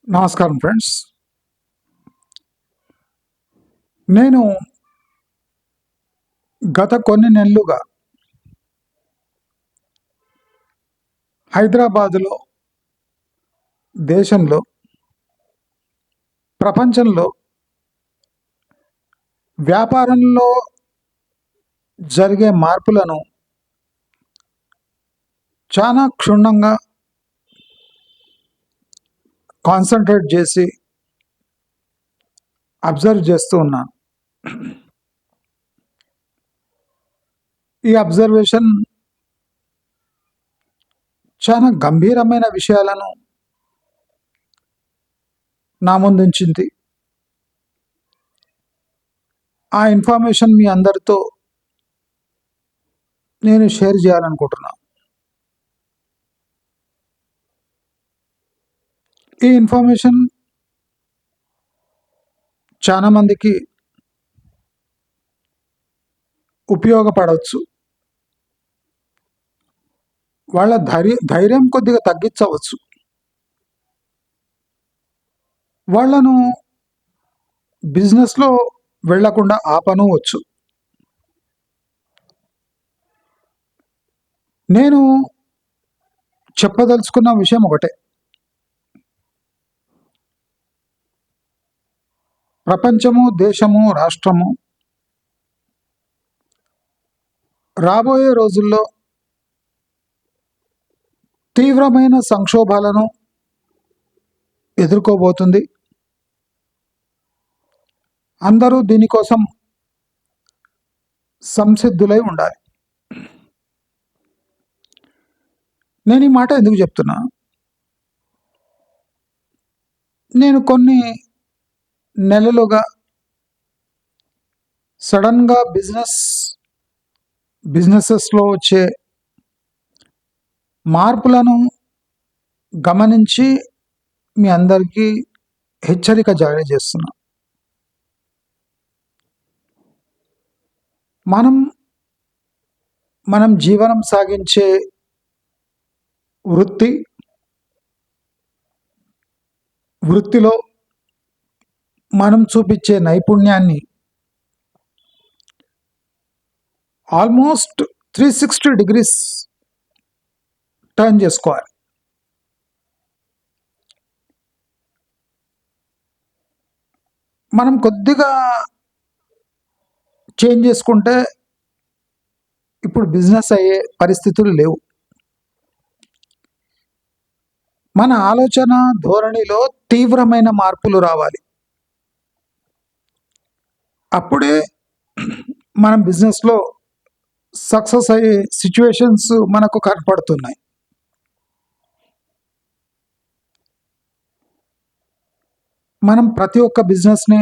నమస్కారం ఫ్రెండ్స్. నేను గత కొన్ని నెలలుగా హైదరాబాదులో, దేశంలో, ప్రపంచంలో వ్యాపారంలో జరిగే మార్పులను చాలా క్షుణ్ణంగా కాన్సన్ట్రేట్ చేసి అబ్జర్వ్ చేస్తూ ఉన్నాను. ఈ అబ్జర్వేషన్ చాలా గంభీరమైన విషయాలను నా ముందుంచింది. ఆ ఇన్ఫర్మేషన్ మీ అందరితో నేను షేర్ చేయాలనుకుంటున్నాను. ఈ ఇన్ఫర్మేషన్ చాలా మందికి ఉపయోగపడవచ్చు. వాళ్ళ ధైర్యం కొద్దిగా తగ్గించవచ్చు. వాళ్ళను బిజినెస్లో వెళ్లకుండా ఆపనవచ్చు. నేను చెప్పదలుచుకున్న విషయం ఒకటే. ప్రపంచము, దేశము, రాష్ట్రము రాబోయే రోజుల్లో తీవ్రమైన సంక్షోభాలను ఎదుర్కోబోతుంది. అందరూ దీనికోసం సంసిద్ధులై ఉండాలి. నేను ఈ మాట ఎందుకు చెప్తున్నా? నేను కొన్ని నెలలుగా సడన్గా బిజినెసెస్లో వచ్చే మార్పులను గమనించి మీ అందరికీ హెచ్చరిక జారీ చేస్తున్నా. మనం జీవనం సాగించే వృత్తిలో మనం చూపించే నైపుణ్యాన్ని ఆల్మోస్ట్ 360 degrees టర్న్ చేసుకోవాలి. మనం కొద్దిగా చేంజ్ చేసుకుంటే ఇప్పుడు బిజినెస్ అయ్యే పరిస్థితులు లేవు. మన ఆలోచన ధోరణిలో తీవ్రమైన మార్పులు రావాలి. అప్పుడే మనం బిజినెస్లో సక్సెస్ అయ్యే సిచ్యువేషన్స్ మనకు కనపడుతున్నాయి. మనం ప్రతి ఒక్క బిజినెస్ని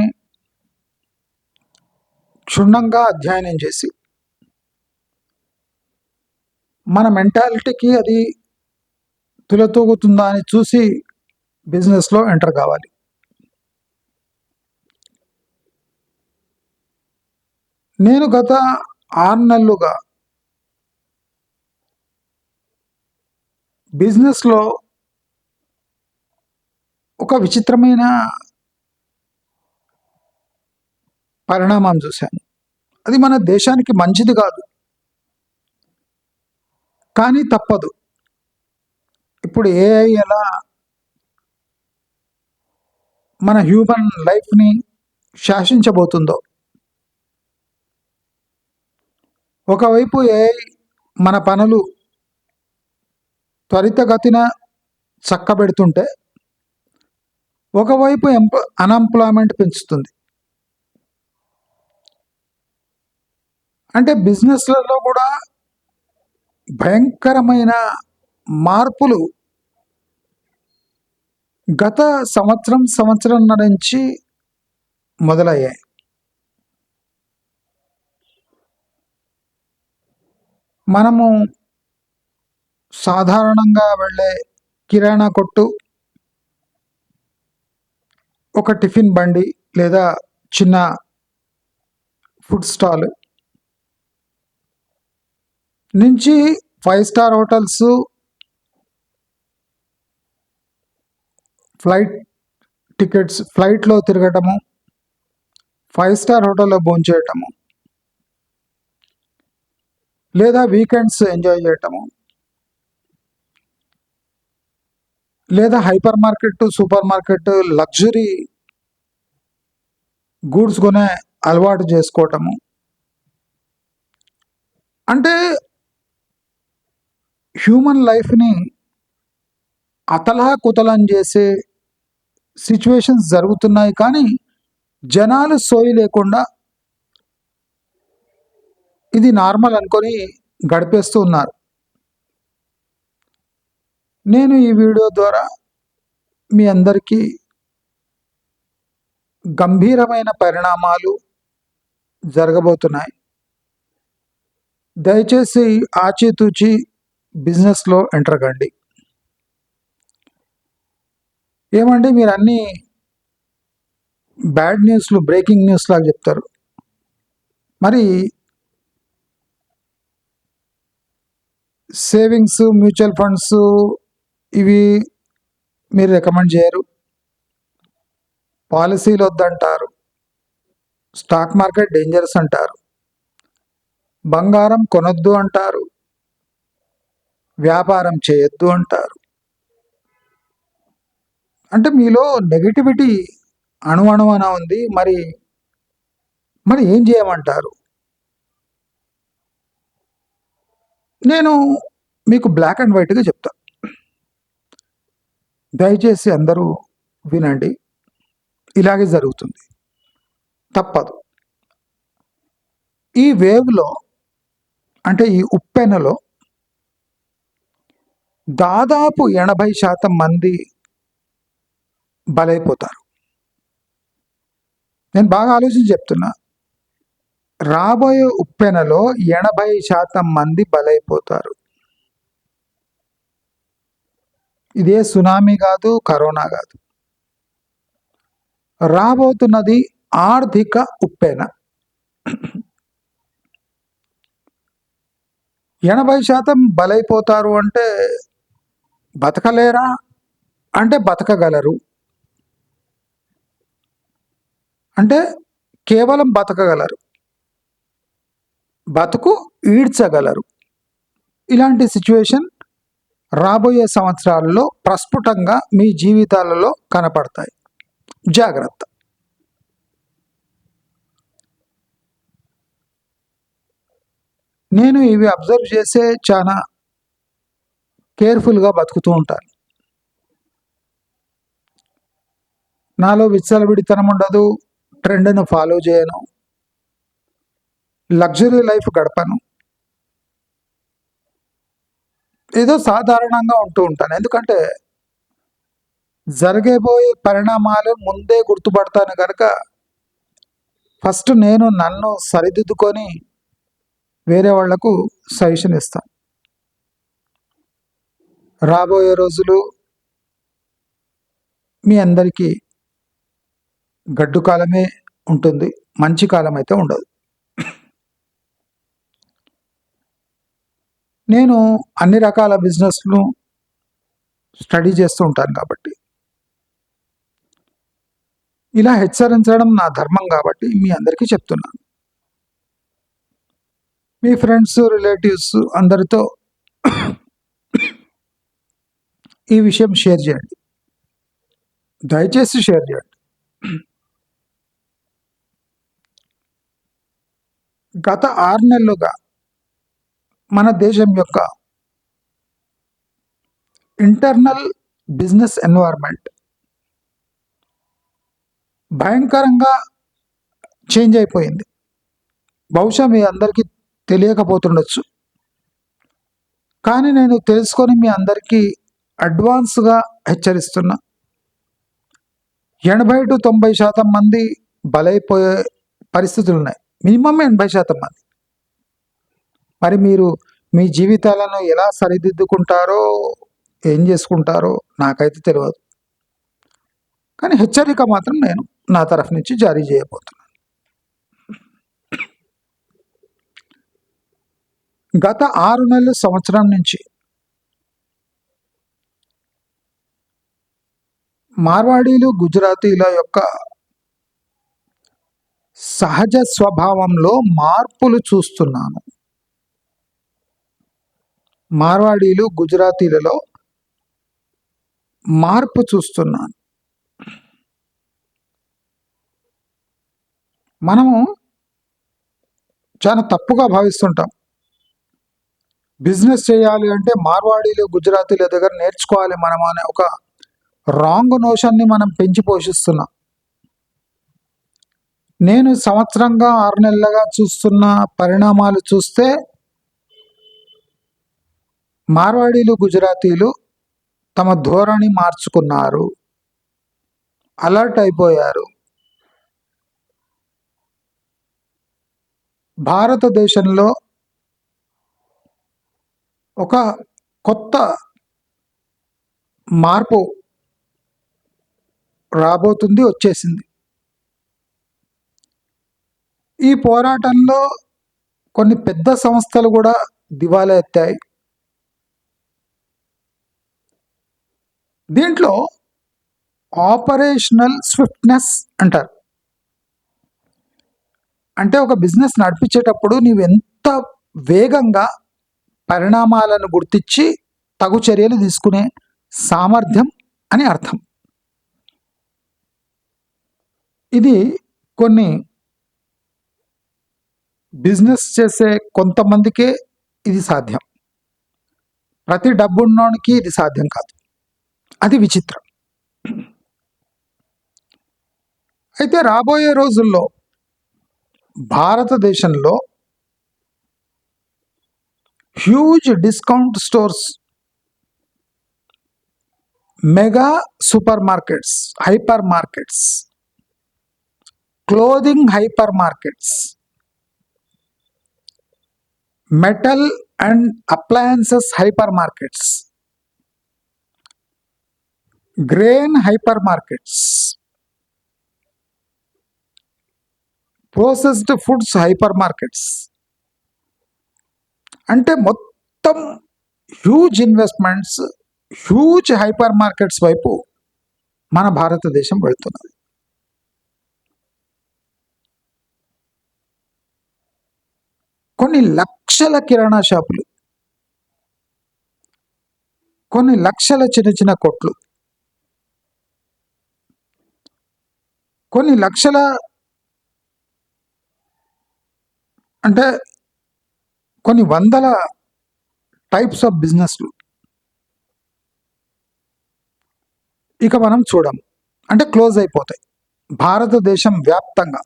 క్షుణ్ణంగా అధ్యయనం చేసి మన మెంటాలిటీకి అది తులతూగుతుందా అని చూసి బిజినెస్లో ఎంటర్ కావాలి. నేను గత 6 నెలలుగా బిజినెస్లో ఒక విచిత్రమైన పరిణామం చూశాను. అది మన దేశానికి మంచిది కాదు, కానీ తప్పదు. ఇప్పుడు ఏఐ ఎలా మన హ్యూమన్ లైఫ్ని శాసించబోతుందో, ఒకవైపు ఏఐ మన పనులు త్వరితగతిన చక్కబెడుతుంటే, ఒకవైపు అన్ఎంప్లాయ్మెంట్ పెంచుతుంది. అంటే బిజినెస్లలో కూడా భయంకరమైన మార్పులు గత సంవత్సరంన్నర నుంచి మొదలయ్యాయి. మనము సాధారణంగా వెళ్ళే కిరాణా కొట్టు, ఒక టిఫిన్ బండి లేదా చిన్న ఫుడ్ స్టాల్ నుంచి 5 స్టార్ హోటల్స్, ఫ్లైట్ టికెట్స్, ఫ్లైట్లో తిరగటము, 5 స్టార్ హోటల్లో భోంచేయటము, లేదా వీకెండ్స్ ఎంజాయ్ చేయటము, లేదా hyper market, super market, luxury goods కొనే అలవాటు చేసుకోవటము. అంటే హ్యూమన్ లైఫ్ని అతలాకుతలం చేసే సిచ్యువేషన్స్ జరుగుతున్నాయి, కానీ జనాలు సోయి లేకుండా ఇది నార్మల్ అనుకొని గడిపేస్తూ ఉన్నారు. నేను ఈ వీడియో ద్వారా మీ అందరికీ గంభీరమైన పరిణామాలు జరగబోతున్నాయి. దయచేసి ఆచితూచి బిజినెస్లో ఎంటర్ కండి. ఏమంటే మీరు అన్నీ బ్యాడ్ న్యూస్లు, బ్రేకింగ్ న్యూస్ లాగా చెప్తారు. మరి సేవింగ్స్, మ్యూచువల్ ఫండ్స్ ఇవి మీరు రికమెండ్ చేయరు. పాలసీలు వద్దంటారు. స్టాక్ మార్కెట్ డేంజరస్ అంటారు. బంగారం కొనొద్దు అంటారు. వ్యాపారం చేయొద్దు అంటారు. అంటే మీలో నెగిటివిటీ అణువణువన ఉంది. మరి ఏం చేయమంటారు? నేను మీకు బ్లాక్ అండ్ వైట్గా చెప్తా. దయచేసి అందరూ వినండి. ఇలాగే జరుగుతుంది, తప్పదు. ఈ వేవ్లో, అంటే ఈ ఉప్పెనలో దాదాపు 80% మంది బలైపోతారు. నేను బాగా ఆలోచించి చెప్తున్నా. రాబోయే ఉప్పెనలో 80% మంది బలైపోతారు. ఇదే సునామీ కాదు, కరోనా కాదు. రాబోతున్నది ఆర్థిక ఉప్పెన. 80% బలైపోతారు అంటే బతకలేరా అంటే బతకగలరు. అంటే కేవలం బతకగలరు, బతుకు ఈడ్చగలరు. ఇలాంటి సిచ్యువేషన్ రాబోయే సంవత్సరాల్లో ప్రస్ఫుటంగా మీ జీవితాలలో కనపడతాయి. జాగ్రత్త. నేను ఇవి అబ్జర్వ్ చేసే చాలా కేర్ఫుల్గా బతుకుతూ ఉంటాను. నాలో విచ్చలవిడితనం ఉండదు. ట్రెండ్ను ఫాలో చేయను. లగ్జరీ లైఫ్ గడపను. ఏదో సాధారణంగా ఉంటూ ఉంటాను. ఎందుకంటే జరగబోయే పరిణామాలు ముందే గుర్తుపడతాను కనుక ఫస్ట్ నేను నన్ను సరిదిద్దుకొని వేరే వాళ్లకు సజెషన్ ఇస్తాను. రాబోయే రోజులు మీ అందరికీ గడ్డు కాలమే ఉంటుంది, మంచి కాలం అయితే ఉండదు. నేను అన్ని రకాల బిజినెస్ను స్టడీ చేస్తూ ఉంటాను కాబట్టి, ఇలా హెచ్చరించడం నా ధర్మం కాబట్టి మీ అందరికీ చెప్తున్నాను. మీ ఫ్రెండ్స్, రిలేటివ్స్ అందరితో ఈ విషయం షేర్ చేయండి. దయచేసి షేర్ చేయండి. గత 6 నెలలుగా మన దేశం యొక్క ఇంటర్నల్ బిజినెస్ ఎన్వైర్న్మెంట్ భయంకరంగా చేంజ్ అయిపోయింది. బహుశా మీ అందరికీ తెలియకపోతుండొచ్చు, కానీ నేను తెలుసుకొని మీ అందరికీ అడ్వాన్స్గా హెచ్చరిస్తున్నా. 80-90% మంది బలైపోయే పరిస్థితులు ఉన్నాయి. మినిమం 80% మంది. మరి మీరు మీ జీవితాలను ఎలా సరిదిద్దుకుంటారో, ఏం చేసుకుంటారో నాకైతే తెలియదు. కానీ హెచ్చరిక మాత్రం నేను నా తరఫు నుంచి జారీ చేయబోతున్నాను. గత 6 నెలల సంవత్సరం నుంచి మార్వాడీలు గుజరాతీల యొక్క సహజ స్వభావంలో మార్పులు చూస్తున్నాను. మార్వాడీలు గుజరాతీలలో మార్పు చూస్తున్నాను. మనము చాలా తప్పుగా భావిస్తుంటాం. బిజినెస్ చేయాలి అంటే మార్వాడీలు గుజరాతీల దగ్గర నేర్చుకోవాలి మనం అనే ఒక రాంగ్ నోషన్ని మనం పెంచి పోషిస్తున్నాం. నేను సంవత్సరంగా 6 నెలలుగా చూస్తున్న పరిణామాలు చూస్తే మార్వాడీలు గుజరాతీలు తమ ధోరణి మార్చుకున్నారు, అలర్ట్ అయిపోయారు. భారతదేశంలో ఒక కొత్త మార్పు రాబోతుంది, వచ్చేసింది. ఈ పోరాటంలో కొన్ని పెద్ద సంస్థలు కూడా దివాలా ఎత్తాయి. దీంట్లో ఆపరేషనల్ స్విఫ్ట్నెస్ అంటారు. అంటే ఒక బిజినెస్ నడిపించేటప్పుడు నీవు ఎంత వేగంగా పరిణామాలను గుర్తించి తగు చర్యలు తీసుకునే సామర్థ్యం అని అర్థం. ఇది కొన్ని బిజినెస్ చేసే కొంతమందికే ఇది సాధ్యం. ప్రతి డబ్బున్నోనికి ఇది సాధ్యం కాదు. అది విచిత్రం. అయితే రాబోయే రోజుల్లో భారతదేశంలో huge discount stores, mega super markets, hyper markets, clothing hyper markets, metal and appliances hyper markets, grain hyper markets, processed foods hyper markets, అంటే మొత్తం huge investments, huge hyper markets వైపు మన భారతదేశం వెళుతున్నది. కొన్ని లక్షల కిరాణా షాపులు, కొన్ని లక్షల చిన్న చిన్న కొట్లు, కొన్ని లక్షల అంటే కొన్ని వందల టైప్స్ ఆఫ్ బిజినెస్లు ఇక మనం చూడం, అంటే క్లోజ్ అయిపోతాయి భారతదేశం వ్యాప్తంగా.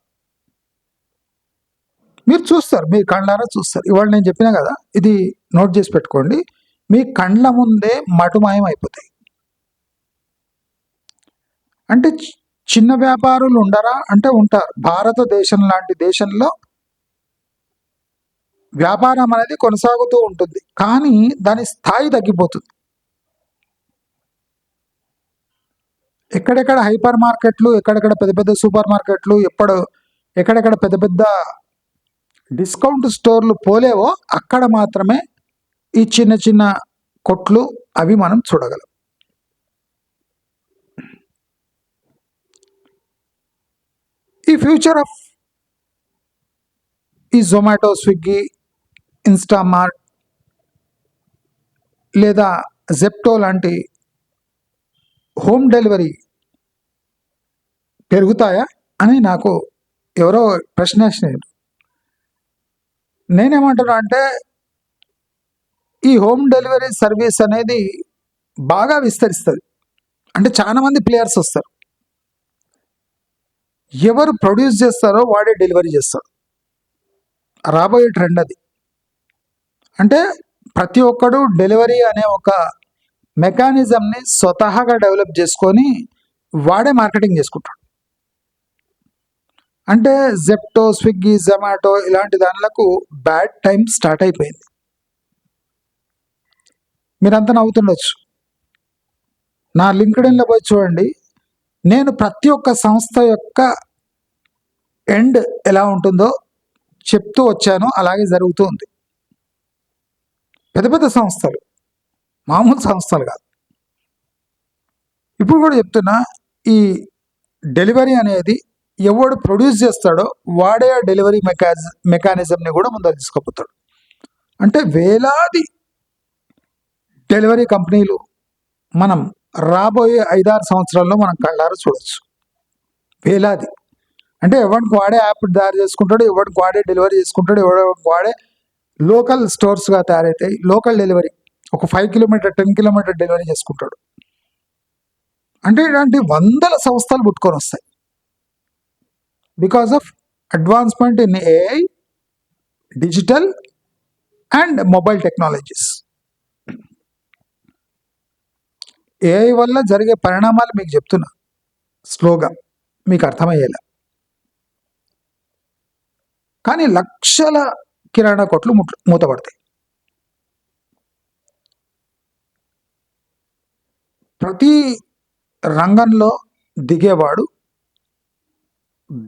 మీరు చూస్తారు, మీ కళ్ళారా చూస్తారు. ఇవాళ నేను చెప్పినా కదా, ఇది నోట్ చేసి పెట్టుకోండి. మీ కండ్ల ముందే మటుమాయం అయిపోతాయి. అంటే చిన్న వ్యాపారులు ఉండరా అంటే ఉంటారు. భారతదేశం లాంటి దేశంలో వ్యాపారం అనేది కొనసాగుతూ ఉంటుంది, కానీ దాని స్థాయి తగ్గిపోతుంది. ఎక్కడెక్కడ హైపర్ మార్కెట్లు, ఎక్కడెక్కడ పెద్ద పెద్ద సూపర్ మార్కెట్లు, ఎక్కడెక్కడ పెద్ద పెద్ద డిస్కౌంట్ స్టోర్లు పోలేవో అక్కడ మాత్రమే ఈ చిన్న చిన్న కొట్లు అవి మనం చూడగలం. ఈ ఫ్యూచర్ ఆఫ్ ఈ జొమాటో, స్విగ్గీ, ఇన్స్టామార్ట్ లేదా జెప్టో లాంటి హోమ్ డెలివరీ పెరుగుతాయా అని నాకు ఎవరో ప్రశ్న వేసినారు. నేనేమంటున్నా అంటే ఈ హోమ్ డెలివరీ సర్వీస్ అనేది బాగా విస్తరిస్తుంది. అంటే చాలా మంది ప్లేయర్స్ వస్తారు, ఎవరు ప్రొడ్యూస్ చేస్తారో వాడే డెలివరీ చేస్తారు. రాబోయే ట్రెండ్ అది. అంటే ప్రతి ఒక్కడు డెలివరీ అనే ఒక మెకానిజంని స్వతహాగా డెవలప్ చేసుకొని వాడే మార్కెటింగ్ చేసుకుంటాడు. అంటే జెప్టో, స్విగ్గీ, జొమాటో ఇలాంటి దానిలకు బ్యాడ్ టైం స్టార్ట్ అయిపోయింది. మీరంతా నవ్వుతుండొచ్చు. నా లింక్డ్ఇన్లో పోయి చూడండి. నేను ప్రతి ఒక్క సంస్థ యొక్క ఎండ్ ఎలా ఉంటుందో చెప్తూ వచ్చాను, అలాగే జరుగుతూ ఉంది. పెద్ద పెద్ద సంస్థలు, మామూలు సంస్థలు కాదు. ఇప్పుడు కూడా చెప్తున్నా, ఈ డెలివరీ అనేది ఎవడు ప్రొడ్యూస్ చేస్తాడో వాడే ఆ డెలివరీ మెకానిజంని కూడా ముందర తీసుకుపోతాడు. అంటే వేలాది డెలివరీ కంపెనీలు మనం రాబోయే 5-6 సంవత్సరాల్లో మనం కళ్ళారా చూడొచ్చు. వేలాది. అంటే ఎవరికి వాడే యాప్ తయారు చేసుకుంటాడు, ఎవరికి వాడే డెలివరీ చేసుకుంటాడు, ఎవరికి వాడే లోకల్ స్టోర్స్గా తయారవుతాయి. లోకల్ డెలివరీ ఒక 5 కిలోమీటర్ 10 కిలోమీటర్ డెలివరీ చేసుకుంటాడు. అంటే ఇలాంటి వందల సంస్థలు పుట్టుకొని వస్తాయి because of advancement in AI, digital and mobile technologies. AI వల్ల జరిగే పరిణామాలు మీకు చెప్తున్నా స్లోగా మీకు అర్థమయ్యేలా. కానీ లక్షల కిరాణా కొట్లు మూతపడతాయి. ప్రతి రంగంలో దిగేవాడు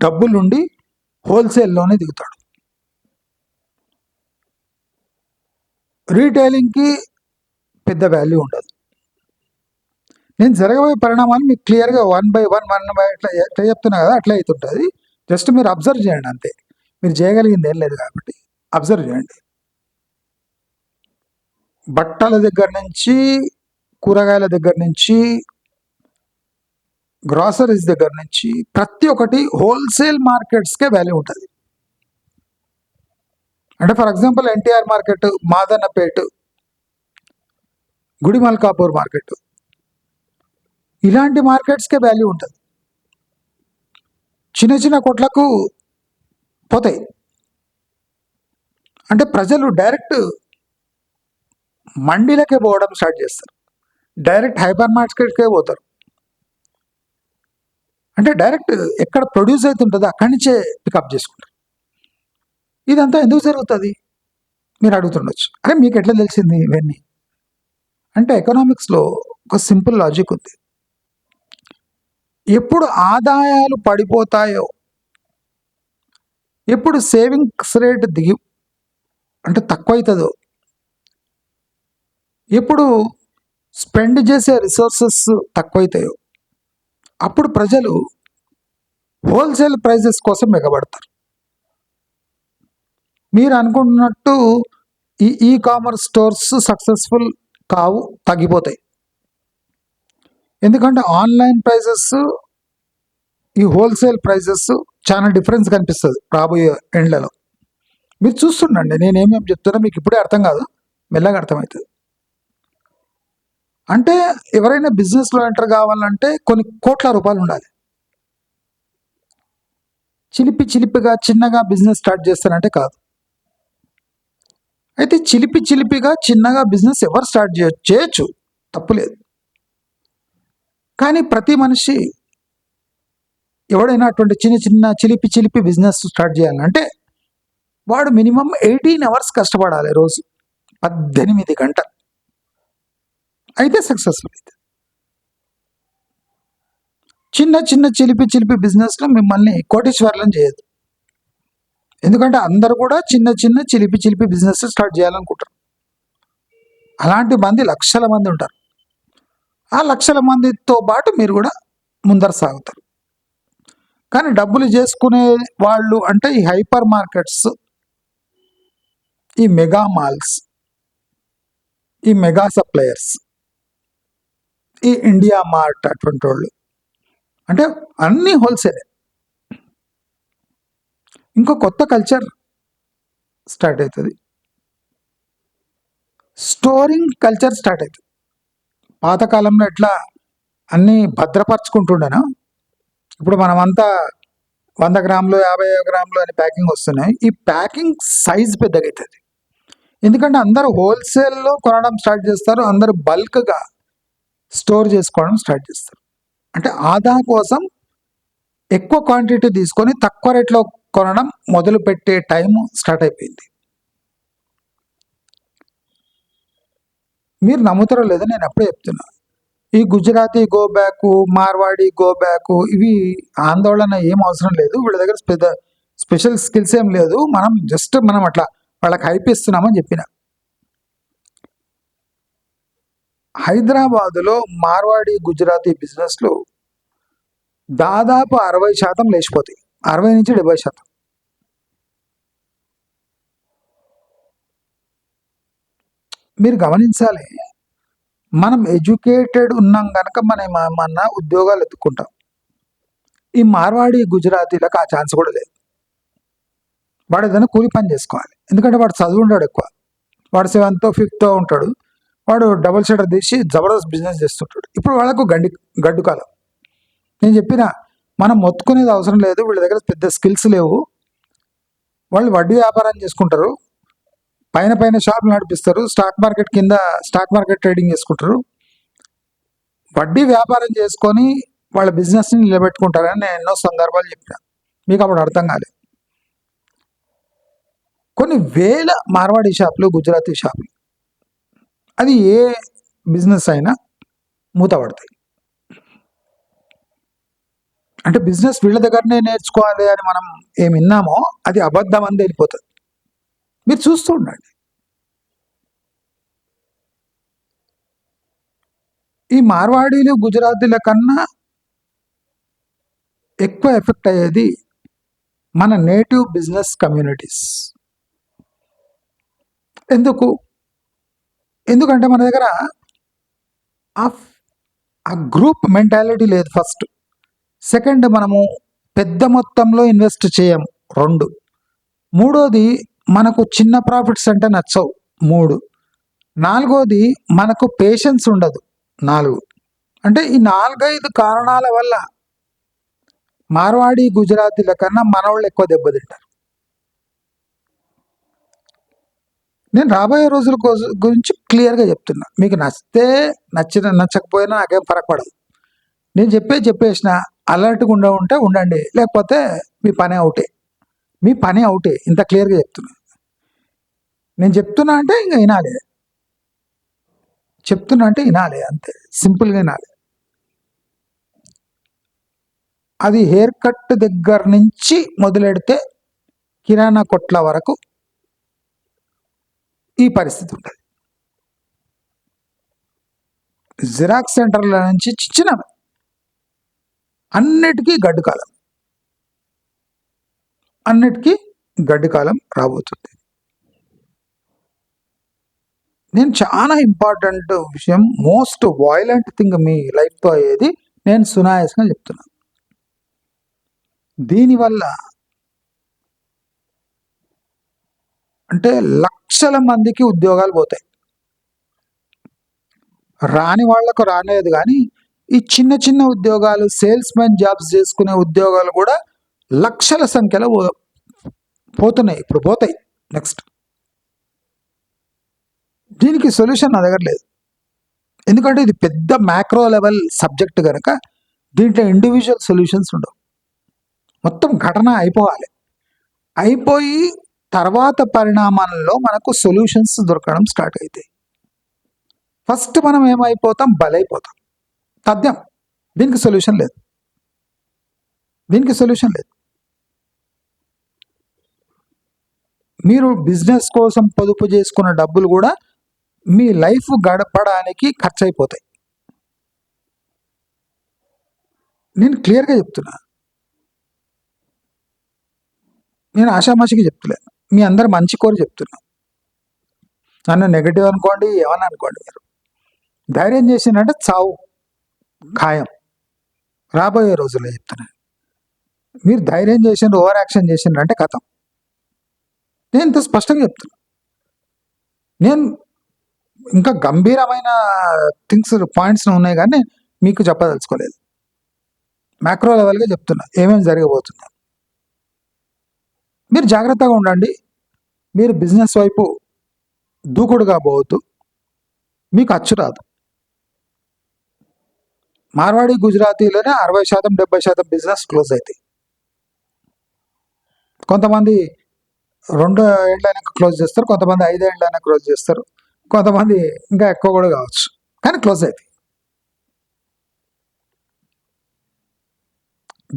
డబ్బులుండి హోల్సేల్లోనే దిగుతాడు. రీటైలింగ్కి పెద్ద వాల్యూ ఉండదు. నేను జరగబోయే పరిణామాలు మీకు క్లియర్గా వన్ బై వన్ ఎట్లా చెప్తున్నా కదా అట్లా అవుతుంటుంది. జస్ట్ మీరు అబ్జర్వ్ చేయండి అంతే. మీరు చేయగలిగింది ఏం లేదు కాబట్టి అబ్జర్వ్ చేయండి. బట్టల దగ్గర నుంచి, కూరగాయల దగ్గర నుంచి, గ్రాసరీస్ దగ్గర నుంచి ప్రతి ఒక్కటి హోల్సేల్ మార్కెట్స్కే వాల్యూ ఉంటుంది. అంటే for example NTR market, Madannapet, Gudimalkapur market, ఇలాంటి మార్కెట్స్కే వాల్యూ ఉంటుంది. చిన్న చిన్న కొట్లకు పోతాయి. అంటే ప్రజలు డైరెక్ట్ మండీలకే పోవడం స్టార్ట్ చేస్తారు, డైరెక్ట్ హైపర్ మార్కెట్కే పోతారు. అంటే డైరెక్ట్ ఎక్కడ ప్రొడ్యూస్ అవుతుంటుందో అక్కడి నుంచే పికప్ చేసుకుంటారు. ఇదంతా ఎందుకు జరుగుతుంది మీరు అడుగుతుండొచ్చు. అరే మీకు ఎట్లా తెలిసింది ఇవన్నీ అంటే ఎకనామిక్స్లో ఒక సింపుల్ లాజిక్ ఉంది. ఎప్పుడు ఆదాయాలు పడిపోతాయో, ఎప్పుడు సేవింగ్స్ రేట్ అంటే తక్కువ అవుతుందో, ఎప్పుడు స్పెండ్ చేసే రిసోర్సెస్ తక్కువైతాయో అప్పుడు ప్రజలు హోల్సేల్ ప్రైజెస్ కోసం ఎగబడతారు. మీరు అనుకుంటున్నట్టు ఈ కామర్స్ స్టోర్స్ సక్సెస్ఫుల్ కావు, తగ్గిపోతాయి. ఎందుకంటే ఆన్లైన్ ప్రైజెస్, ఈ హోల్సేల్ ప్రైజెస్ చాలా డిఫరెన్స్ కనిపిస్తుంది రాబోయే ఎండ్లలో. మీరు చూస్తుండండి, నేనేమేమి చెప్తున్నా మీకు ఇప్పుడే అర్థం కాదు, మెల్లగా అర్థమవుతుంది. అంటే ఎవరైనా బిజినెస్లో ఎంటర్ కావాలంటే కొన్ని కోట్ల రూపాయలు ఉండాలి. చిలిపిగా చిన్నగా బిజినెస్ స్టార్ట్ చేస్తారంటే కాదు. అయితే చిలిపిగా చిన్నగా బిజినెస్ ఎవరు స్టార్ట్ చేయొచ్చు, తప్పులేదు. కానీ ప్రతి మనిషి ఎవడైనా అటువంటి చిన్న చిలిపి బిజినెస్ స్టార్ట్ చేయాలంటే వాడు మినిమం 18 hours కష్టపడాలి రోజు, 18 గంటలు, అయితే సక్సెస్ఫుల్ అవుతుంది. చిన్న చిలిపి బిజినెస్లో మిమ్మల్ని కోటీశ్వర్లను చేయదు. ఎందుకంటే అందరూ కూడా చిన్న చిలిపి బిజినెస్ స్టార్ట్ చేయాలనుకుంటారు. అలాంటి మంది లక్షల మంది ఉంటారు. ఆ లక్షల మందితో పాటు మీరు కూడా ముందర సాగుతారు. కానీ డబ్బులు చేసుకునే వాళ్ళు అంటే ఈ హైపర్ మార్కెట్స్, ఈ మెగా మాల్స్, ఈ మెగా సప్లయర్స్, ఈ ఇండియా మార్ట్, అటువంటి వాళ్ళు అంటే అన్నీ హోల్సేలే. ఇంకో కొత్త కల్చర్ స్టార్ట్ అవుతుంది, స్టోరింగ్ కల్చర్ స్టార్ట్ అవుతుంది. పాతకాలంలో ఎట్లా అన్నీ భద్రపరచుకుంటుండేనా, ఇప్పుడు మనమంతా 100 గ్రాములు 50 గ్రాములు అని ప్యాకింగ్ వస్తున్నాయి. ఈ ప్యాకింగ్ సైజ్ పెద్దగా అవుతుంది. ఎందుకంటే అందరూ హోల్సేల్లో కొనడం స్టార్ట్ చేస్తారు, అందరూ బల్క్గా స్టోర్ చేసుకోవడం స్టార్ట్ చేస్తారు. అంటే ఆదా కోసం ఎక్కువ క్వాంటిటీ తీసుకొని తక్కువ రేట్లో కొనడం మొదలు పెట్టే టైము స్టార్ట్ అయిపోయింది. మీరు నమ్ముతారో లేదో నేను అప్పుడే చెప్తున్నా, ఈ Gujarati go back, Marwari go back, ఇవి ఆందోళన ఏం అవసరం లేదు. వీళ్ళ దగ్గర స్పెషల్ స్కిల్స్ ఏం లేదు. మనం అట్లా వాళ్ళకి హైప్ ఇస్తున్నామని చెప్పిన. హైదరాబాదులో మార్వాడి గుజరాతీ బిజినెస్లో దాదాపు 60% లేచిపోతాయి. 60 నుంచి 70%. మీరు గమనించాలి. మనం ఎడ్యుకేటెడ్ ఉన్నాం గనక మనం ఏమన్నా ఉద్యోగాలు ఎత్తుక్కుంటాం. ఈ మార్వాడి, గుజరాతీలకు ఆ ఛాన్స్ కూడా లేదు. వాడు ఏదైనా కూలి పని చేసుకోవాలి. ఎందుకంటే వాడు చదువు ఉంటాడు ఎక్కువ. వాడు 7th 5th ఉంటాడు. వాడు డబుల్ షట్టర్ తీసి జబర్దస్త్ బిజినెస్ చేస్తుంటాడు. ఇప్పుడు వాళ్ళకు గడ్డు కాలం. నేను చెప్పిన మనం మొత్తుకునేది అవసరం లేదు. వీళ్ళ దగ్గర పెద్ద స్కిల్స్ లేవు. వాళ్ళు వడ్డీ వ్యాపారం చేసుకుంటారు. పైన షాపులు నడిపిస్తారు. స్టాక్ మార్కెట్ ట్రేడింగ్ చేసుకుంటారు. వడ్డీ వ్యాపారం చేసుకొని వాళ్ళ బిజినెస్ని నిలబెట్టుకుంటారని నేను ఎన్నో సందర్భాలు చెప్పిన. మీకు అప్పుడు అర్థం కాలేదు. కొన్ని వేల మార్వాడి షాపులు, గుజరాతీ షాపులు, అది ఏ బిజినెస్ అయినా మూతపడతాయి. అంటే బిజినెస్ వీళ్ళ దగ్గరనే నేర్చుకోవాలి అని మనం ఏమి విన్నామో అది అబద్ధం అని వెళ్ళిపోతుంది. మీరు చూస్తూ ఉండండి. ఈ మార్వాడీలు, గుజరాతీల కన్నా ఎక్కువ ఎఫెక్ట్ అయ్యేది మన నేటివ్ బిజినెస్ కమ్యూనిటీస్. ఎందుకంటే మన దగ్గర ఆ గ్రూప్ మెంటాలిటీ లేదు. ఫస్ట్. సెకండ్, మనము పెద్ద మొత్తంలో ఇన్వెస్ట్ చేయము. 2. మూడోది, మనకు చిన్న ప్రాఫిట్స్ అంటే నచ్చవు. 3. నాలుగోది, మనకు పేషెన్స్ ఉండదు. 4. అంటే ఈ 4-5 కారణాల వల్ల మార్వాడి, గుజరాతీల కన్నా మనవాళ్ళు ఎక్కువ దెబ్బతింటారు. నేను రాబోయే రోజుల గురించి క్లియర్గా చెప్తున్నా. మీకు నచ్చకపోయినా నాకేం ఫరక్ పడదు. నేను చెప్పేసిన అలర్ట్గా ఉండండి, లేకపోతే మీ పని అవుటే. ఇంత క్లియర్గా చెప్తున్నా. నేను చెప్తున్నా అంటే ఇంకా వినాలి. అంతే, సింపుల్గా వినాలి. అది హెయిర్ కట్ దగ్గర నుంచి మొదలెడితే కిరాణా కొట్ల వరకు ఈ పరిస్థితి ఉంటుంది. జిరాక్స్ సెంటర్ల నుంచి చిన్న అన్నిటికీ గడ్డు కాలం రాబోతుంది. నేను చాలా ఇంపార్టెంట్ విషయం, మోస్ట్ వాయిలెంట్ థింగ్ మీ లైఫ్తో అయ్యేది నేను సునాయాసంగా చెప్తున్నాను. దీనివల్ల అంటే లక్షల మందికి ఉద్యోగాలు పోతాయి. రాని వాళ్లకు రాలేదు, కానీ ఈ చిన్న ఉద్యోగాలు, సేల్స్ మ్యాన్ జాబ్స్ చేసుకునే ఉద్యోగాలు కూడా లక్షల సంఖ్యలో పోతున్నాయి. ఇప్పుడు పోతాయి. నెక్స్ట్, దీనికి సొల్యూషన్ నా దగ్గర లేదు. ఎందుకంటే ఇది పెద్ద మ్యాక్రో లెవెల్ సబ్జెక్ట్ కనుక దీంట్లో ఇండివిజువల్ సొల్యూషన్స్ ఉండవు. మొత్తం ఘటన అయిపోయి తర్వాత పరిణామాలలో మనకు సొల్యూషన్స్ దొరకడం స్టార్ట్ అవుతాయి. ఫస్ట్ మనం ఏమైపోతాం? బలైపోతాం. తథ్యం. దీనికి సొల్యూషన్ లేదు. మీరు బిజినెస్ కోసం పొదుపు చేసుకున్న డబ్బులు కూడా మీ లైఫ్ గడపడానికి ఖర్చు అయిపోతాయి. నేను క్లియర్గా చెప్తున్నా. నేను ఆషామాషిగా చెప్తలేను. మీ అందరు మంచి కోరి చెప్తున్నా. నన్ను నెగటివ్ అనుకోండి, ఏమన్నా అనుకోండి. మీరు ధైర్యం చేసిందంటే చావు ఖాయం. రాబోయే రోజుల్లో చెప్తున్నా. మీరు ధైర్యం చేసిండ్రు, ఓవర్ యాక్షన్ చేసిండ్రంటే కథం. నేను ఇంత స్పష్టంగా చెప్తున్నా. నేను ఇంకా గంభీరమైన పాయింట్స్ ఉన్నాయి, కానీ మీకు చెప్పదలుచుకోలేదు. మ్యాక్రో లెవెల్గా చెప్తున్నా ఏమేమి జరగబోతుందో. మీరు జాగ్రత్తగా ఉండండి. మీరు బిజినెస్ వైపు దూకుడుగా పోవద్దు. మీకు అచ్చు రాదు. మార్వాడి, గుజరాతీలోనే 60%, 70% బిజినెస్ క్లోజ్ అవుతాయి. కొంతమంది 2 ఏళ్ళైనా క్లోజ్ చేస్తారు, కొంతమంది 5 ఏళ్ళైనా క్లోజ్ చేస్తారు, కొంతమంది ఇంకా ఎక్కువ కూడా కావచ్చు, కానీ క్లోజ్ అవుతాయి.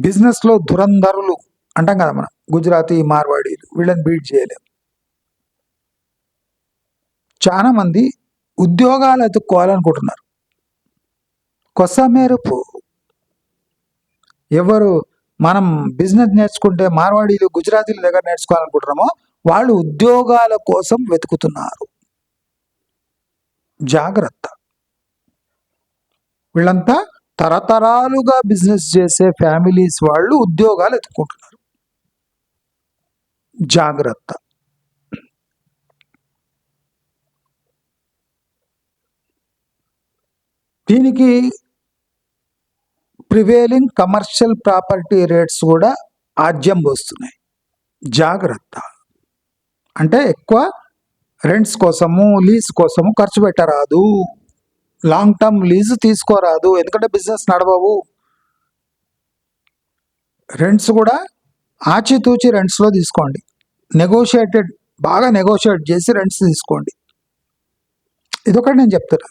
బిజినెస్లో ధురంధరులు అంటాం కదా మనం, గుజరాతీ, మార్వాడీలు, వీళ్ళని బీట్ చేయలేం. చాలా మంది ఉద్యోగాలు ఎత్తుక్కోవాలనుకుంటున్నారు. కొసమెరుపు ఎవరు మనం బిజినెస్ నేర్చుకుంటే మార్వాడీలు గుజరాతీల దగ్గర నేర్చుకోవాలనుకుంటున్నామో వాళ్ళు ఉద్యోగాల కోసం వెతుకుతున్నారు. జాగ్రత్త. వీళ్ళంతా తరతరాలుగా బిజినెస్ చేసే ఫ్యామిలీస్ వాళ్ళు ఉద్యోగాలు వెతుక్కుంటున్నారు. జాగ్రత్త. దీనికి ప్రివేలింగ్ కమర్షియల్ ప్రాపర్టీ రేట్స్ కూడా ఆజ్యం పోస్తున్నాయి. జాగ్రత్త. అంటే ఎక్కువ రెంట్స్ కోసము లీజ్ కోసము ఖర్చు పెట్టరాదు. లాంగ్ టర్మ్ లీజు తీసుకోరాదు, ఎందుకంటే బిజినెస్ నడవవు. రెంట్స్ కూడా ఆచితూచి రెంట్స్లో తీసుకోండి. నెగోషియేటెడ్, బాగా నెగోషియేట్ చేసి రెంట్స్ తీసుకోండి. ఇదొకటి నేను చెప్తున్నా.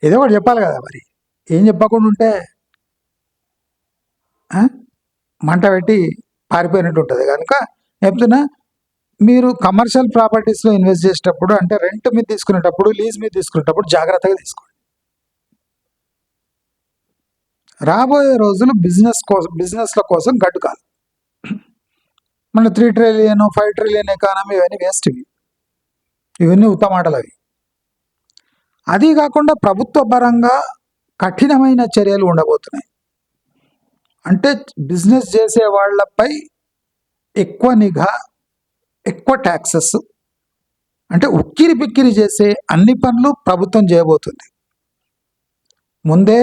ఏదో ఒకటి చెప్పాలి కదా, మరి ఏం చెప్పకుండా ఉంటే మంట పెట్టి పారిపోయినట్టు ఉంటుంది. కనుక చెప్తున్నా, మీరు కమర్షియల్ ప్రాపర్టీస్లో ఇన్వెస్ట్ చేసేటప్పుడు, అంటే రెంట్ మీద తీసుకునేటప్పుడు, లీజ్ మీద తీసుకునేటప్పుడు జాగ్రత్తగా తీసుకోండి. రాబోయే రోజులు బిజినెస్ల కోసం గడ్డు కాదు. మన 3 ట్రిలియన్ 5 ట్రిలియన్ ఎకానమీ ఇవన్నీ వేస్ట్. ఇవన్నీ ఉత్తమాటలు అవి. అది కాకుండా ప్రభుత్వ పరంగా కఠినమైన చర్యలు ఉండబోతున్నాయి. అంటే బిజినెస్ చేసే వాళ్ళపై ఎక్కువ నిఘా, ఎక్కువ ట్యాక్సెస్, అంటే ఉక్కిరి పిక్కిరి చేసే అన్ని పనులు ప్రభుత్వం చేయబోతుంది. ముందే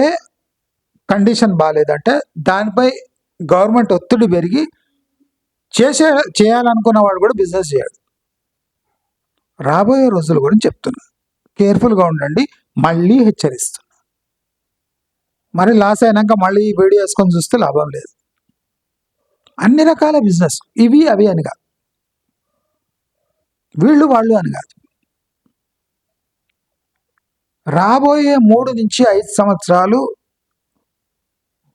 కండిషన్ బాగాలేదంటే దానిపై గవర్నమెంట్ ఒత్తిడి పెరిగి చేయాలనుకున్న వాడు కూడా బిజినెస్ చేయడు. రాబోయే రోజుల గురించి చెప్తున్నా, కేర్ఫుల్గా ఉండండి. మళ్ళీ హెచ్చరిస్తున్నా. మరి లాస్ అయినాక మళ్ళీ వీడియో వేసుకొని చూస్తే లాభం లేదు. అన్ని రకాల బిజినెస్ ఇవి అవి అని కాదు, వీళ్ళు వాళ్ళు అని కాదు. రాబోయే 3 నుంచి 5 సంవత్సరాలు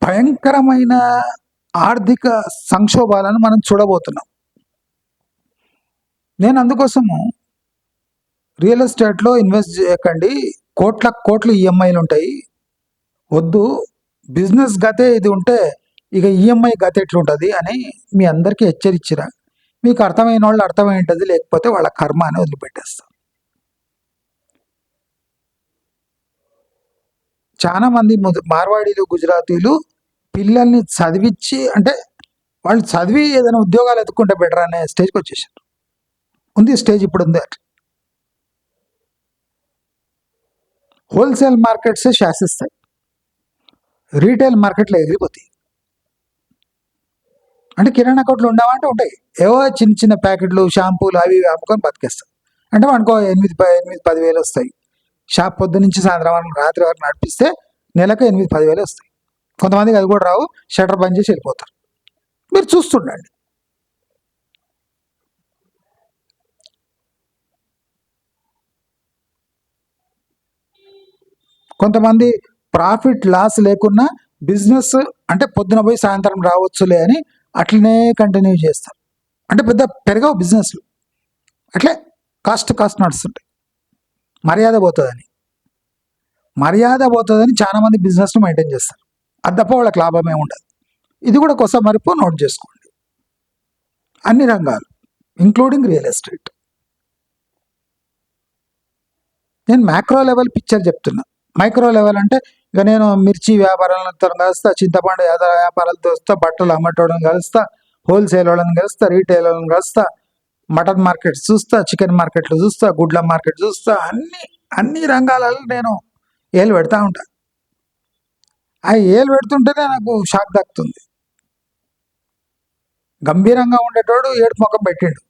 భయంకరమైన ఆర్థిక సంక్షోభాలను మనం చూడబోతున్నాం. నేను అందుకోసము రియల్ ఎస్టేట్లో ఇన్వెస్ట్ చేయకండి, కోట్ల ఈఎంఐలు ఉంటాయి, వద్దు. బిజినెస్ గతే ఇది ఉంటే ఇక ఈఎంఐ గత ఎట్లుంటుంది అని మీ అందరికీ హెచ్చరించిరా. మీకు అర్థమైన వాళ్ళు అర్థమై ఉంటుంది, లేకపోతే వాళ్ళ కర్మ అని వదిలిపెట్టేస్తాం. చాలామంది మార్వాడీలు గుజరాతీలు పిల్లల్ని చదివించి, అంటే వాళ్ళు చదివి ఏదైనా ఉద్యోగాలు ఎత్తుకుంటే బెటర్ అనే స్టేజ్కి వచ్చేసారు. ఉంది స్టేజ్, ఇప్పుడు ఉంది. హోల్సేల్ మార్కెట్సే శాసిస్తాయి, రీటైల్ మార్కెట్లో ఎగిరిపోతాయి. అంటే కిరాణా కొట్లు ఉండవంటే ఉంటాయి, ఏవో చిన్న చిన్న ప్యాకెట్లు షాంపూలు అవి అమ్ముకొని బతికేస్తాయి. అంటే మనకో 8-10 వేలు వస్తాయి. షాప్ పొద్దు నుంచి సాయంత్రం రాత్రి వరకు నడిపిస్తే నెలకు 8-10 వేలు వస్తాయి. కొంతమందికి అది కూడా రావు, షటర్ బంద్ చేసి వెళ్ళిపోతారు. మీరు చూస్తుండండి. కొంతమంది ప్రాఫిట్ లాస్ లేకున్నా బిజినెస్ అంటే పొద్దున పోయి సాయంత్రం రావచ్చులే అని అట్లనే కంటిన్యూ చేస్తారు. అంటే పెద్ద పెరగవు బిజినెస్లు, అట్లే కాస్ట్ నడుస్తుంటాయి. మర్యాద పోతుందని చాలామంది బిజినెస్ను మెయింటైన్ చేస్తారు. అది తప్ప వాళ్ళకి లాభమే ఉండదు. ఇది కూడా కొత్త మరిపు నోట్ చేసుకోండి. అన్ని రంగాలు ఇంక్లూడింగ్ రియల్ ఎస్టేట్. నేను మ్యాక్రో లెవెల్ పిక్చర్ చెప్తున్నా. మైక్రో లెవెల్ అంటే ఇక నేను మిర్చి వ్యాపారాలతో కలుస్తా, చింతపండు వ్యాపారాలతో వస్తా, బట్టలు అమ్మటోళ్ళని కలుస్తా, హోల్సేల్ వాళ్ళని కలుస్తా, రీటైల్ వాళ్ళని కలుస్తా, మటన్ మార్కెట్ చూస్తా, చికెన్ మార్కెట్లు చూస్తా, గుడ్ల మార్కెట్ చూస్తా, అన్ని రంగాలలో నేను ఏలు పెడతా ఉంటా. ఆ ఏలు పెడుతుంటేనే నాకు షాక్ దక్కుతుంది. గంభీరంగా ఉండేటోడు ఏడుపు ముఖం పెట్టిండు.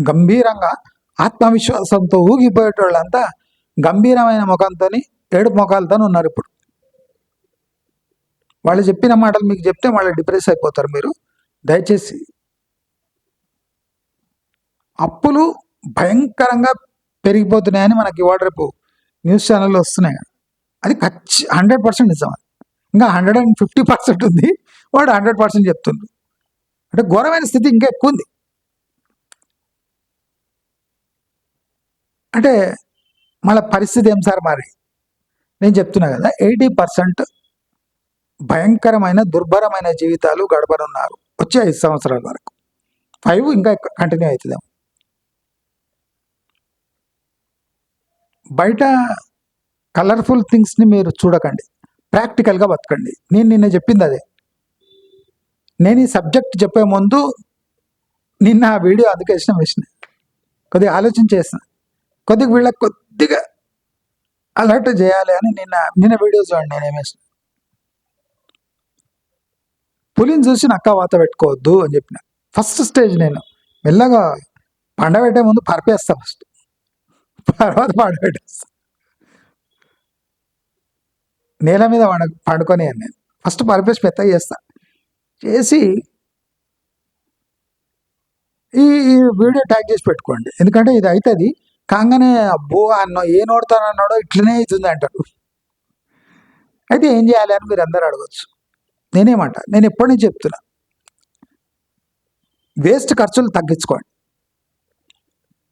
గంభీరంగా ఆత్మవిశ్వాసంతో ఊగిపోయేటోళ్ళంతా గంభీరమైన ముఖంతో ఏడుపు ముఖాలతో ఉన్నారు. ఇప్పుడు వాళ్ళు చెప్పిన మాటలు మీకు చెప్తే వాళ్ళు డిప్రెస్ అయిపోతారు. మీరు దయచేసి, అప్పులు భయంకరంగా పెరిగిపోతున్నాయని మనకి ఇవాళ రేపు న్యూస్ ఛానల్లో వస్తున్నాయి. అది 100% నిజం. ఇంకా 150% ఉంది, వాడు 100% చెప్తుండ్రు. అంటే ఘోరమైన స్థితి ఇంకా ఎక్కువ ఉంది. అంటే మళ్ళీ పరిస్థితి ఏం సార్? మరి నేను చెప్తున్నా కదా, 80% భయంకరమైన దుర్భరమైన జీవితాలు గడపనున్నారు వచ్చే 5 సంవత్సరాల వరకు. 5 ఇంకా కంటిన్యూ అవుతుందేమో. బయట కలర్ఫుల్ థింగ్స్ని మీరు చూడకండి, ప్రాక్టికల్గా బతకండి. నేను నిన్న చెప్పింది అదే. నేను ఈ సబ్జెక్ట్ చెప్పే ముందు నిన్న ఆ వీడియో అందుకే వేసిన కొద్దిగా ఆలోచన చేసిన, కొద్దిగా వీళ్ళకి కొద్దిగా అలర్ట్ చేయాలి అని నిన్న వీడియో చూడండి. నేనేమేసిన పులిని చూసి నక్క వాత పెట్టుకోవద్దు అని చెప్పిన. ఫస్ట్ స్టేజ్ నేను మెల్లగా పండబెట్టే ముందు పరిపేస్తా, ఫస్ట్ తర్వాత పండబెట్టేస్తా. నేల మీద పండుకొని నేను ఫస్ట్ పరిపేసి మెత్తగా చేసి ఈ వీడియో ట్యాగ్ చేసి పెట్టుకోండి. ఎందుకంటే ఇది అవుతుంది కాగానే అబ్బో అన్నో ఏ నోడతానన్నాడో ఇట్లనే అవుతుంది అంటారు. అయితే ఏం చేయాలి అని మీరు అందరూ అడగచ్చు. నేను ఎప్పటి నుంచి చెప్తున్నా, వేస్ట్ ఖర్చులు తగ్గించుకోండి,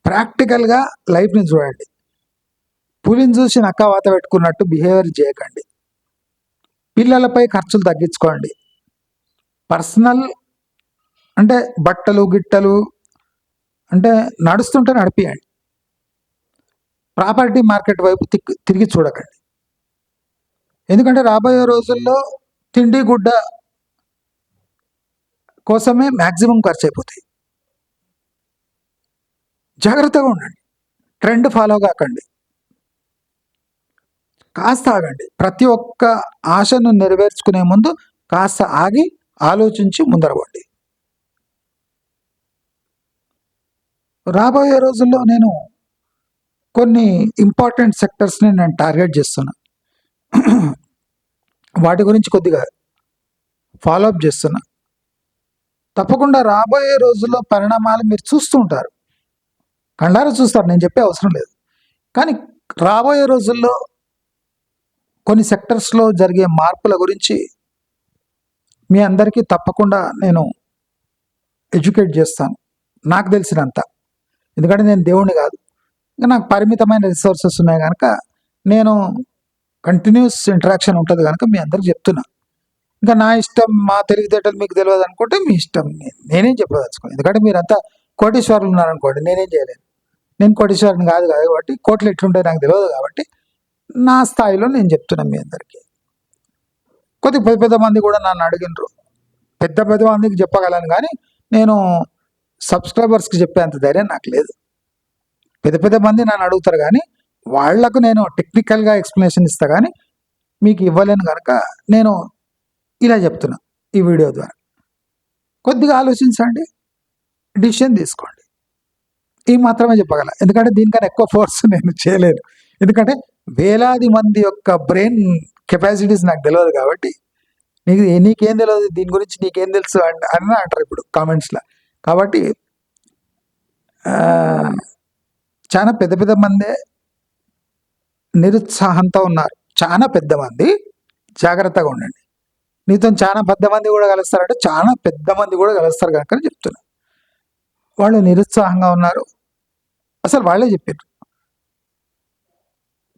ప్రాక్టికల్గా లైఫ్ని చూడండి. పులిని చూసి నక్క వాత పెట్టుకున్నట్టు బిహేవియర్ చేయకండి. పిల్లలపై ఖర్చులు తగ్గించుకోండి. పర్సనల్ అంటే బట్టలు గిట్టలు అంటే నడుస్తుంటే నడిపియండి. ప్రాపర్టీ మార్కెట్ వైపు తిరిగి చూడకండి. ఎందుకంటే రాబోయే రోజుల్లో తిండి గుడ్డ కోసమే మ్యాక్సిమం ఖర్చు అయిపోతాయి. జాగ్రత్తగా ఉండండి, ట్రెండ్ ఫాలో కాకండి, కాస్త ఆగండి. ప్రతి ఒక్క ఆశను నెరవేర్చుకునే ముందు కాస్త ఆగి ఆలోచించి ముందరవండి. రాబోయే రోజుల్లో నేను కొన్ని ఇంపార్టెంట్ సెక్టర్స్ని నేను టార్గెట్ చేస్తున్నా, వాటి గురించి కొద్దిగా ఫాలోఅప్ చేస్తున్నా. తప్పకుండా రాబోయే రోజుల్లో పరిణామాలు మీరు చూస్తూ ఉంటారు, కళ్ళారా చూస్తారు, నేను చెప్పే అవసరం లేదు. కానీ రాబోయే రోజుల్లో కొన్ని సెక్టర్స్లో జరిగే మార్పుల గురించి మీ అందరికీ తప్పకుండా నేను ఎడ్యుకేట్ చేస్తాను, నాకు తెలిసినంత. ఎందుకంటే నేను దేవుణ్ణి కాదు, ఇంకా నాకు పరిమితమైన రిసోర్సెస్ ఉన్నాయి కనుక నేను కంటిన్యూస్ ఇంటరాక్షన్ ఉంటుంది కనుక మీ అందరికి చెప్తున్నా. ఇంకా నా ఇష్టం, మా తెలివితేటలు మీకు తెలియదు అనుకుంటే మీ ఇష్టం, నేనేం చెప్పదలుచుకోను. ఎందుకంటే మీరంతా కోటీశ్వరులు ఉన్నారనుకోండి, నేనేం చేయలేను. నేను కోటీశ్వరుని కాదు కాబట్టి కోట్లు ఎట్లుంటాయి నాకు తెలియదు కాబట్టి నా స్థాయిలో నేను చెప్తున్నాను మీ అందరికీ. కొద్దిగా పెద్ద మంది కూడా నన్ను అడిగినరు, పెద్ద మందికి చెప్పగలను కానీ నేను సబ్స్క్రైబర్స్కి చెప్పేంత ధైర్యం నాకు లేదు. పెద్ద మంది నన్ను అడుగుతారు కానీ వాళ్లకు నేను టెక్నికల్గా ఎక్స్ప్లెనేషన్ ఇస్తా కానీ మీకు ఇవ్వలేను కనుక నేను ఇలా చెప్తున్నా ఈ వీడియో ద్వారా. కొద్దిగా ఆలోచించండి, డిసిషన్ తీసుకోండి, ఈ మాత్రమే చెప్పగల. ఎందుకంటే దీనికన్నా ఎక్కువ ఫోర్స్ నేను చేయలేను. ఎందుకంటే వేలాది మంది యొక్క బ్రెయిన్ కెపాసిటీస్ నాకు తెలియదు కాబట్టి నీకేం తెలియదు దీని గురించి, నీకేం తెలుసు అని అంటారు ఇప్పుడు కామెంట్స్లో. కాబట్టి చాలా పెద్ద మందే నిరుత్సాహంతో ఉన్నారు, చాలా పెద్ద మంది. జాగ్రత్తగా ఉండండి. నీతో చాలా పెద్ద మంది కూడా కలుస్తారంటే చాలా పెద్ద మంది కూడా కలుస్తారు కనుక చెప్తున్నా. వాళ్ళు నిరుత్సాహంగా ఉన్నారు, అసలు వాళ్ళే చెప్పారు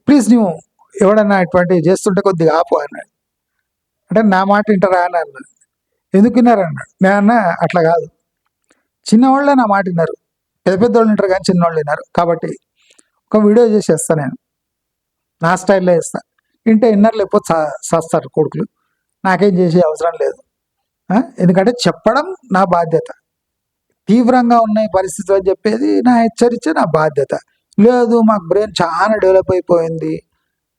ప్లీజ్ నువ్వు ఎవడన్నా ఇటువంటివి చేస్తుంటే కొద్దిగా ఆపు అన్నాడు. అంటే నా మాట వింటారా అని అన్నాడు. ఎందుకు విన్నారు అన్నాడు. నేనన్నా అట్లా కాదు, చిన్నవాళ్ళే నా మాట విన్నారు, పెద్దవాళ్ళు వింటారు కానీ చిన్నవాళ్ళు విన్నారు. కాబట్టి ఒక వీడియో చేసేస్తా, నేను నా స్టైల్లో వేస్తా, వింటే విన్నర్ లేకపోతే చేస్తారు కొడుకులు, నాకేం చేసే అవసరం లేదు. ఎందుకంటే చెప్పడం నా బాధ్యత, తీవ్రంగా ఉన్నాయి పరిస్థితులు అని చెప్పేది నా హెచ్చరించే నా బాధ్యత. లేదు మాకు బ్రెయిన్ చాలా డెవలప్ అయిపోయింది,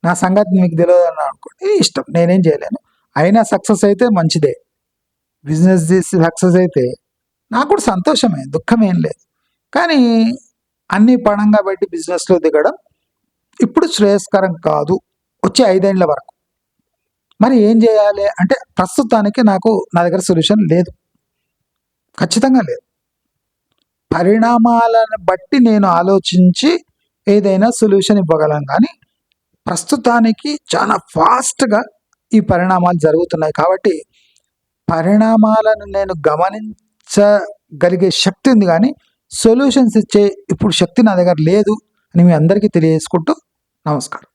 నా సంగతి మీకు తెలియదు అని అనుకోండి, ఇష్టం, నేనేం చేయలేను. అయినా సక్సెస్ అయితే మంచిదే, బిజినెస్ చేసి సక్సెస్ అయితే నాకు కూడా సంతోషమే, దుఃఖమేం లేదు. కానీ అన్నీ పణంగా పెట్టి బిజినెస్లో దిగడం ఇప్పుడు శ్రేయస్కరం కాదు వచ్చే 5 ఏళ్ల వరకు. మరి ఏం చేయాలి అంటే ప్రస్తుతానికి నా దగ్గర సొల్యూషన్ లేదు, ఖచ్చితంగా లేదు. పరిణామాలను బట్టి నేను ఆలోచించి ఏదైనా సొల్యూషన్ ఇవ్వగలను. కానీ ప్రస్తుతానికి చాలా ఫాస్ట్గా ఈ పరిణామాలు జరుగుతున్నాయి కాబట్టి పరిణామాలను నేను గమనించగలిగే శక్తి ఉంది కానీ సొల్యూషన్స్ ఇచ్చే ఇప్పుడు శక్తి నా దగ్గర లేదు అని మీ అందరికీ తెలియజేసుకుంటూ నమస్కారం.